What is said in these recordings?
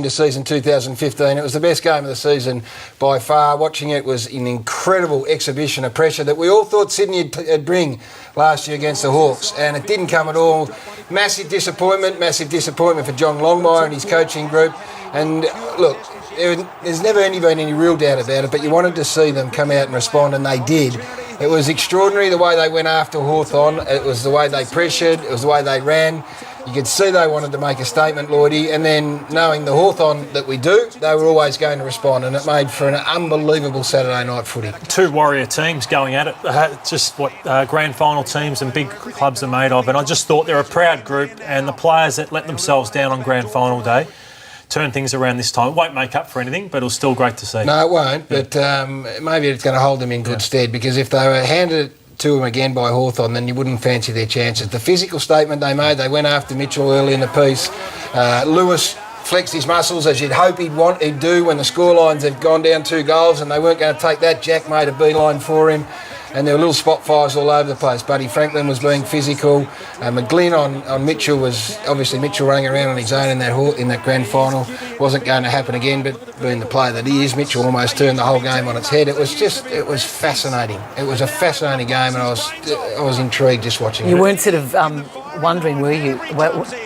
into season 2015. It was the best game of the season by far. Watching it was an incredible exhibition of pressure that we all thought Sydney would bring last year against the Hawks, and it didn't come at all. Massive disappointment for John Longmire and his coaching group. And look, there's never been any real doubt about it, but you wanted to see them come out and respond, and they did. It was extraordinary the way they went after Hawthorn. It was the way they pressured. It was the way they ran. You could see they wanted to make a statement, Lloydie, and then knowing the Hawthorn that we do, they were always going to respond, and it made for an unbelievable Saturday night footy. Two warrior teams going at it, just what grand final teams and big clubs are made of, and I just thought they're a proud group, and the players that let themselves down on grand final day turn things around this time. It won't make up for anything, but it'll still great to see. No, it won't, but maybe it's going to hold them in good stead, because if they were handed it to them again by Hawthorn, then you wouldn't fancy their chances. The physical statement they made, they went after Mitchell early in the piece. Lewis flexed his muscles as you'd hope he'd do when the scorelines had gone down 2 goals, and they weren't going to take that. Jack made a beeline for him, and there were little spot fires all over the place. Buddy Franklin was being physical. McGlynn on Mitchell was obviously Mitchell running around on his own in that grand final. Wasn't going to happen again, but being the player that he is, Mitchell almost turned the whole game on its head. It was fascinating. It was a fascinating game, and I was intrigued just watching it. You weren't sort of wondering, were you?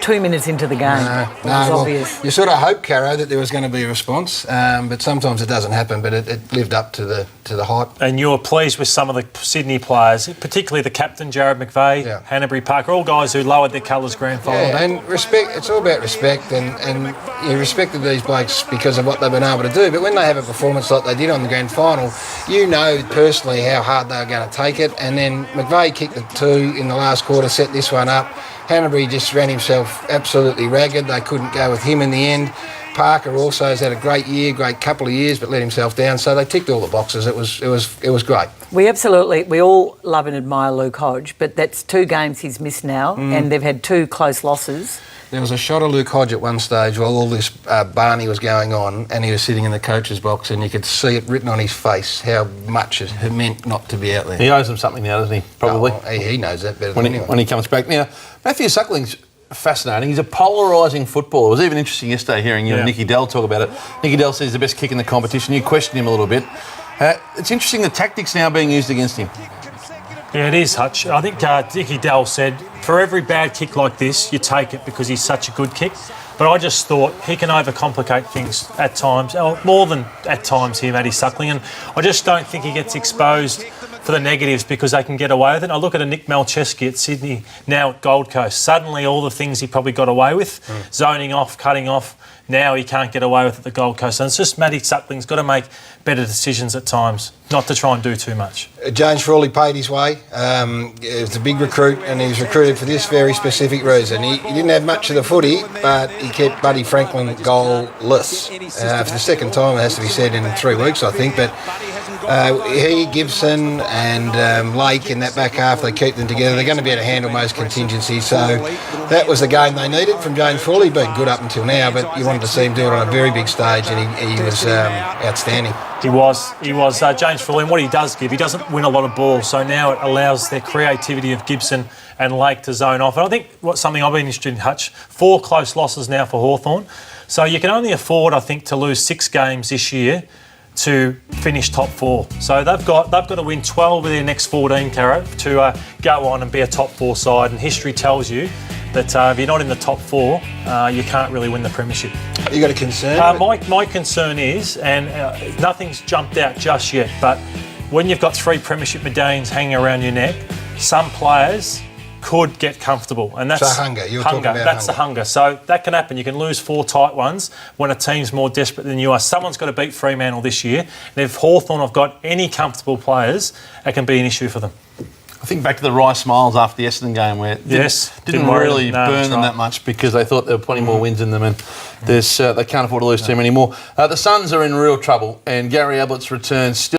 2 minutes into the game, it was obvious. You sort of hope, Caro, that there was going to be a response, but sometimes it doesn't happen. But it lived up to the hype. And you were pleased with some of the Sydney players, particularly the captain, Jared McVeigh, Hanbury Parker, all guys who lowered their colours grand final. Yeah, and respect. It's all about respect, and you respected these blokes because of what they've been able to do. But when they have a performance like they did on the grand final, you know personally how hard they were going to take it. And then McVeigh kicked the 2 in the last quarter, set this one up. Hanbury just ran himself absolutely ragged. They couldn't go with him in the end. Parker also has had a great couple of years, but let himself down. So they ticked all the boxes. It was great. We all love and admire Luke Hodge, but that's 2 games he's missed now, and they've had 2 close losses. There was a shot of Luke Hodge at one stage while all this Barney was going on, and he was sitting in the coach's box, and you could see it written on his face how much it meant not to be out there. He owes them something now, doesn't he? Probably. Oh, he knows that better than anyone. When he comes back. Now, Matthew Suckling's fascinating. He's a polarising footballer. It was even interesting yesterday hearing you and Nicky Dell talk about it. Nicky Dell says he's the best kick in the competition. You questioned him a little bit. It's interesting the tactics now being used against him. Yeah, it is, Hutch. I think Nicky Dell said, for every bad kick like this, you take it because he's such a good kick. But I just thought he can overcomplicate things at times, more than at times here, Matty Suckling. And I just don't think he gets exposed for the negatives because they can get away with it. I look at a Nick Malcheski at Sydney, now at Gold Coast. Suddenly all the things he probably got away with, zoning off, cutting off, now he can't get away with it at the Gold Coast. And it's just Matty Suckling's got to make better decisions at times, not to try and do too much. James Frawley paid his way. He was a big recruit, and he was recruited for this very specific reason. He didn't have much of the footy, but he kept Buddy Franklin goalless. For the second time, it has to be said, in 3 weeks, I think. But he, Gibson and Lake in that back half, they keep them together. They're going to be able to handle most contingencies. So that was the game they needed from James Frawley. He'd been good up until now, but you wanted to see him do it on a very big stage, and he was outstanding. He was James Frawley, and what he does give, he doesn't win a lot of balls, so now it allows their creativity of Gibson and Lake to zone off. And I think something I've been interested in, Hutch, 4 close losses now for Hawthorn. So you can only afford, I think, to lose 6 games this year to finish top 4. So they've got to win 12 of their next 14, Caro, to go on and be a top 4 side. And history tells you that if you're not in the top 4, you can't really win the premiership. You got a concern? My concern is, and nothing's jumped out just yet, but when you've got 3 premiership medallions hanging around your neck, some players could get comfortable, and that's hunger. You're talking about that's the hunger. So that can happen. You can lose 4 tight ones when a team's more desperate than you are. Someone's got to beat Fremantle this year, and if Hawthorn have got any comfortable players, it can be an issue for them. I think back to the Rice Smiles after the Essendon game where it didn't really burn them that much because they thought there were plenty more wins in them, and they can't afford to lose too many more. The Suns are in real trouble, and Gary Ablett's return still